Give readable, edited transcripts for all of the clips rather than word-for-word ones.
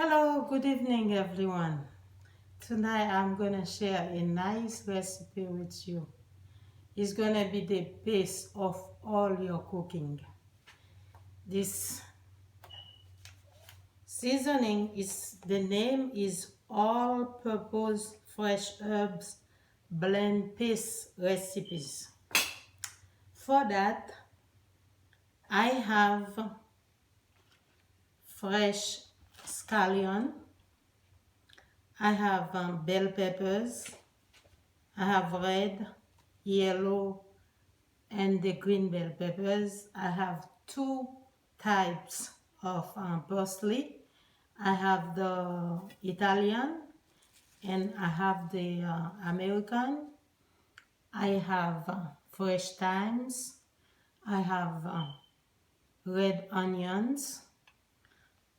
Hello, good evening everyone. Tonight I'm gonna share a nice recipe with you. It's gonna be the base of all your cooking. This seasoning the name is all-purpose fresh herbs blend paste recipes. For that, I have fresh scallion, I have bell peppers, I have red, yellow, and the green bell peppers. I have two types of parsley. I have the Italian and I have the American. I have fresh thymes. I have red onions.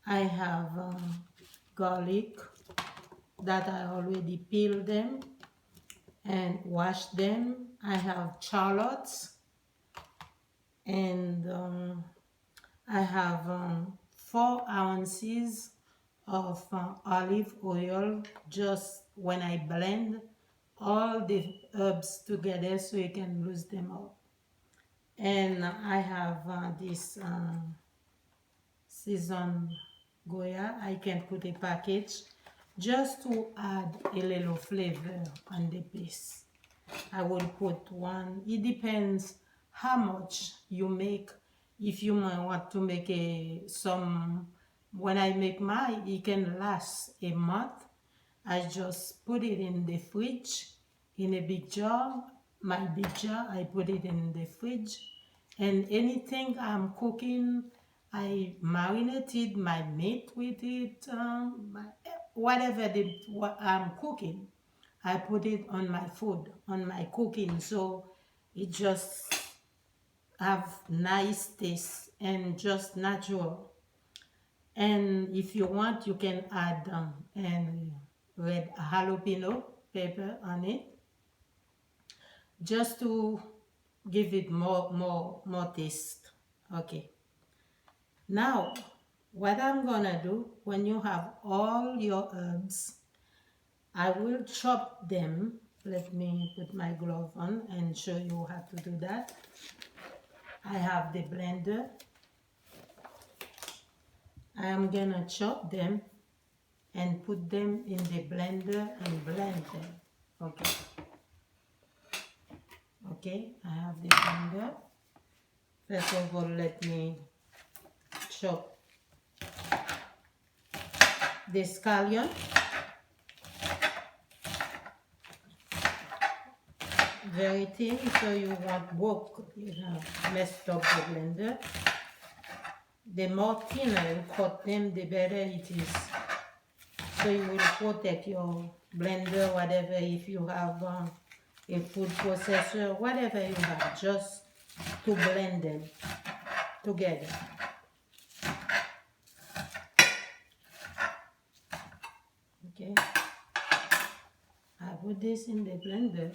I have garlic that I already peeled them and wash them. I have shallots, and I have 4 ounces of olive oil, just when I blend all the herbs together so you can lose them all. And I have this Sazon Goya. I can put a package just to add a little flavor on the base. I will put one. It depends how much you make. If you might want to make when I make mine, it can last a month. I just put it in the fridge in a big jar. My big jar, I put it in the fridge. And anything I'm cooking, I marinated my meat with it, whatever what I'm cooking. I put it on my food, on my cooking, so it just have nice taste and just natural. And if you want, you can add red jalapeno pepper on it, just to give it more taste. Okay. Now, what I'm gonna do, when you have all your herbs, I will chop them. Let me put my glove on and show you how to do that. I have the blender. I am gonna chop them and put them in the blender and blend them. Okay. Okay, I have the blender. First of all, let me chop the scallion. Very thin, so you won't broke, messed up the blender. The more thinner you cut them, the better it is. So you will protect your blender, whatever, if you have a food processor, whatever you have, just to blend them together. Okay, I put this in the blender.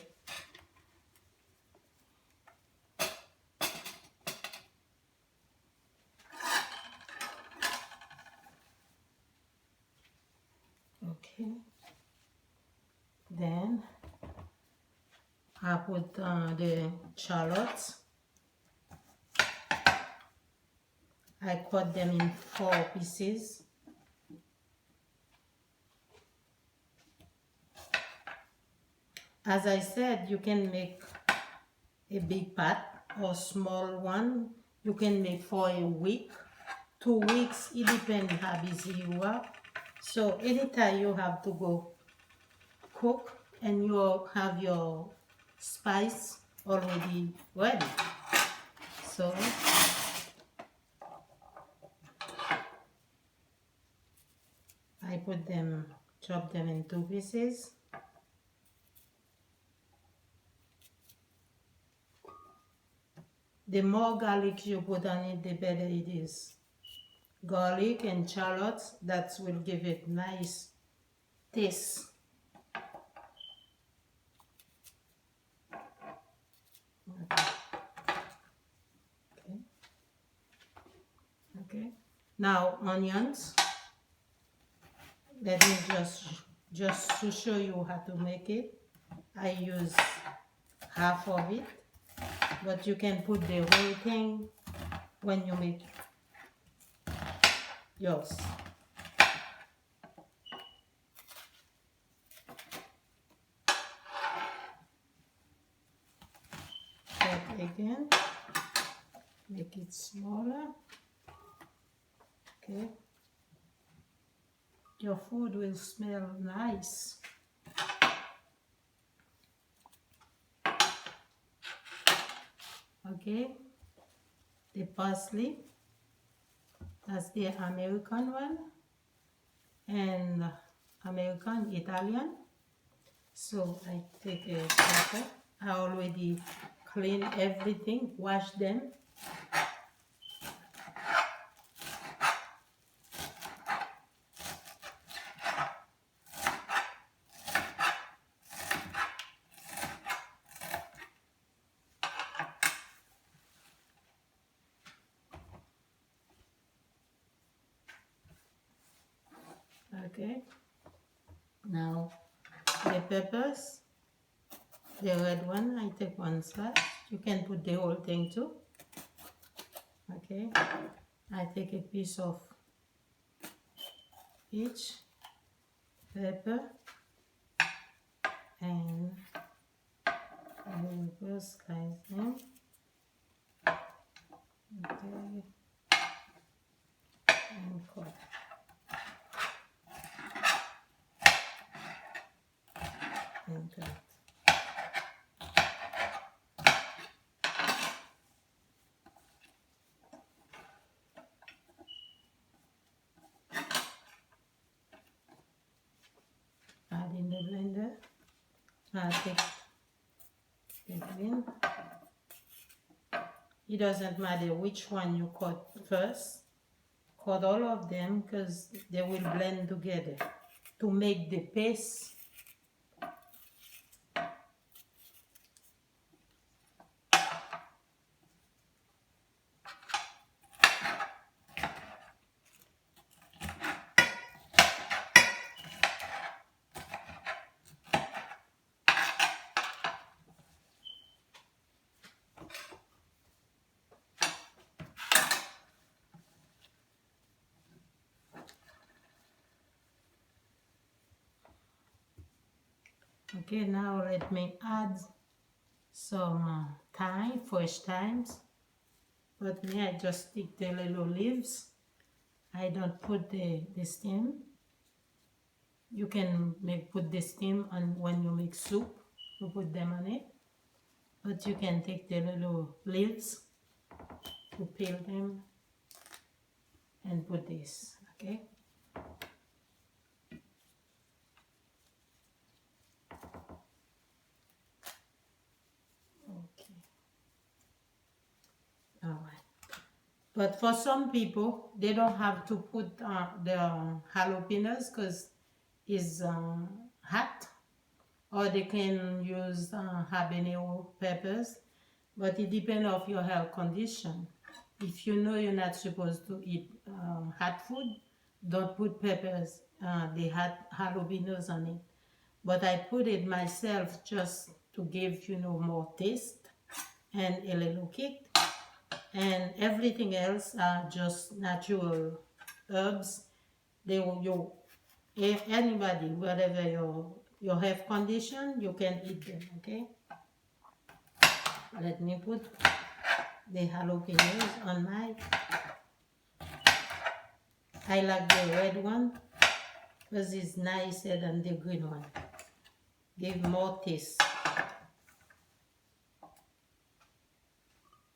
Okay, then I put the shallots. I cut them in 4 pieces. As I said, you can make a big pot or small one. You can make for a week, 2 weeks. It depends how busy you are. So anytime you have to go cook and you have your spice already ready. So I put them, chop them in 2 pieces. The more garlic you put on it, the better it is. Garlic and shallots, that will give it nice taste. Okay. Now onions. Let me just to show you how to make it. I use half of it, but you can put the whole thing when you make yours. Cut again, make it smaller. Okay. Your food will smell nice. Okay, the parsley, that's the American one, and American Italian. So I take a pepper. I already clean everything, wash them. Okay, now the peppers, the red one, I take one slice. You can put the whole thing too. Okay, I take a piece of each pepper and I will first slice them. Okay, and cut. And cut. Add in the blender. I take the green. It doesn't matter which one you cut first. Cut all of them because they will blend together to make the paste. Okay, now let me add some thyme, fresh thymes. But me, I just take the little leaves. I don't put the stem. You can put the stem on when you make soup, you put them on it. But you can take the little leaves to peel them and put this, okay? Alright. But for some people, they don't have to put the jalapenos because it's hot. Or they can use habanero peppers. But it depends on your health condition. If you know you're not supposed to eat hot food, don't put peppers, the hot jalapenos on it. But I put it myself just to give, more taste and a little kick. And everything else are just natural herbs. Anybody, whatever your health condition, you can eat them, okay? Let me put the jalapenos on my. I like the red one because it's nicer than the green one. Give more taste.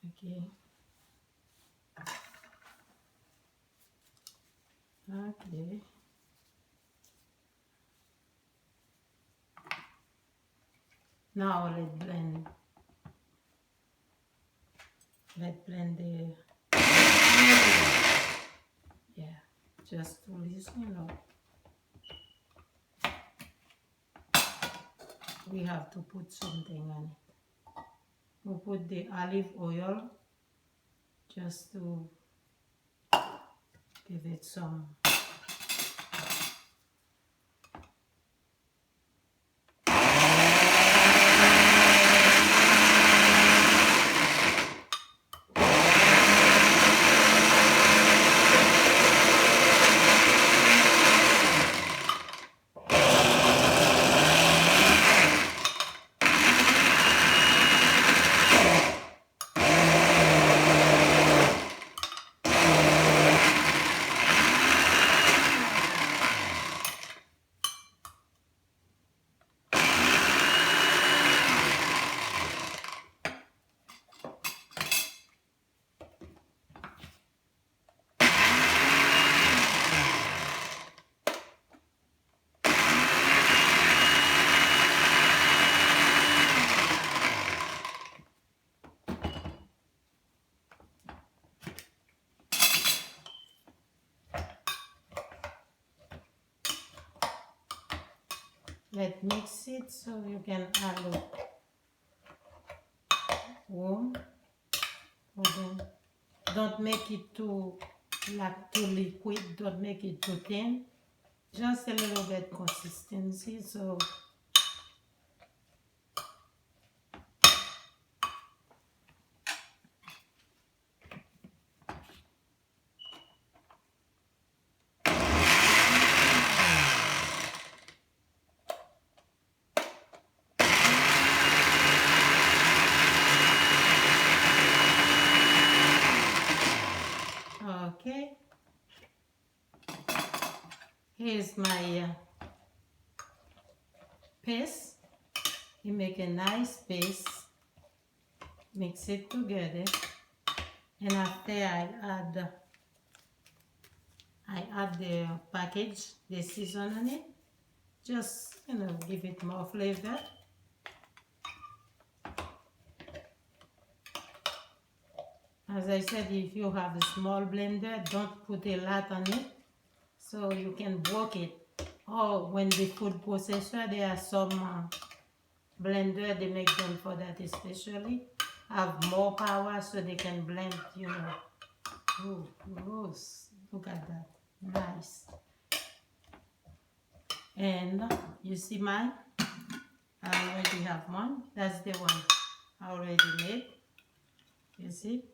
Okay. Okay. Now let's blend. Let's blend the. Yeah, just to listen, we have to put something on it. We put the olive oil just to give it some Let's mix it so you can add warm. Don't make it too liquid, don't make it too thin. Just a little bit consistency, so okay. Here's my paste. You make a nice paste, mix it together, and after I add the package, the season on it, just give it more flavor. As I said, if you have a small blender, don't put a lot on it, so you can work it. Or when the food processor, there are some blender, they make them for that especially, have more power so they can blend, Oh, gross. Look at that. Nice. And you see mine? I already have one. That's the one I already made. You see?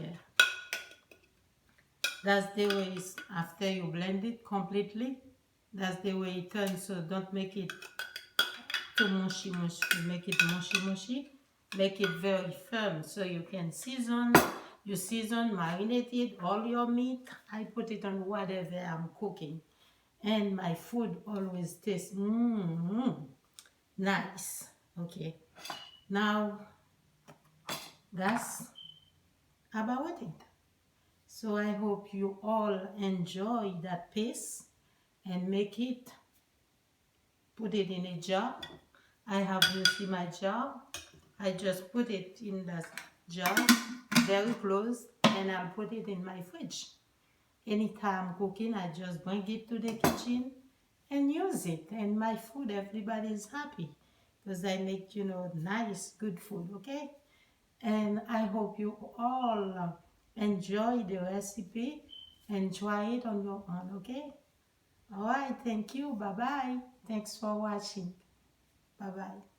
Yeah. That's the way it's after you blend it completely. That's the way it turns, so don't make it too mushy. Make it mushy. Make it very firm so you can season. You season, marinate it, all your meat. I put it on whatever I'm cooking. And my food always tastes nice. Okay. Now, that's about it. So I hope you all enjoy that paste and make it, put it in a jar. I have, you see my jar. I just put it in the jar, very close, and I'll put it in my fridge. Anytime I'm cooking, I just bring it to the kitchen and use it. And my food, everybody is happy because I make, nice, good food, okay? And I hope you all enjoy the recipe and try it on your own, okay? All right, thank you. Bye-bye. Thanks for watching. Bye-bye.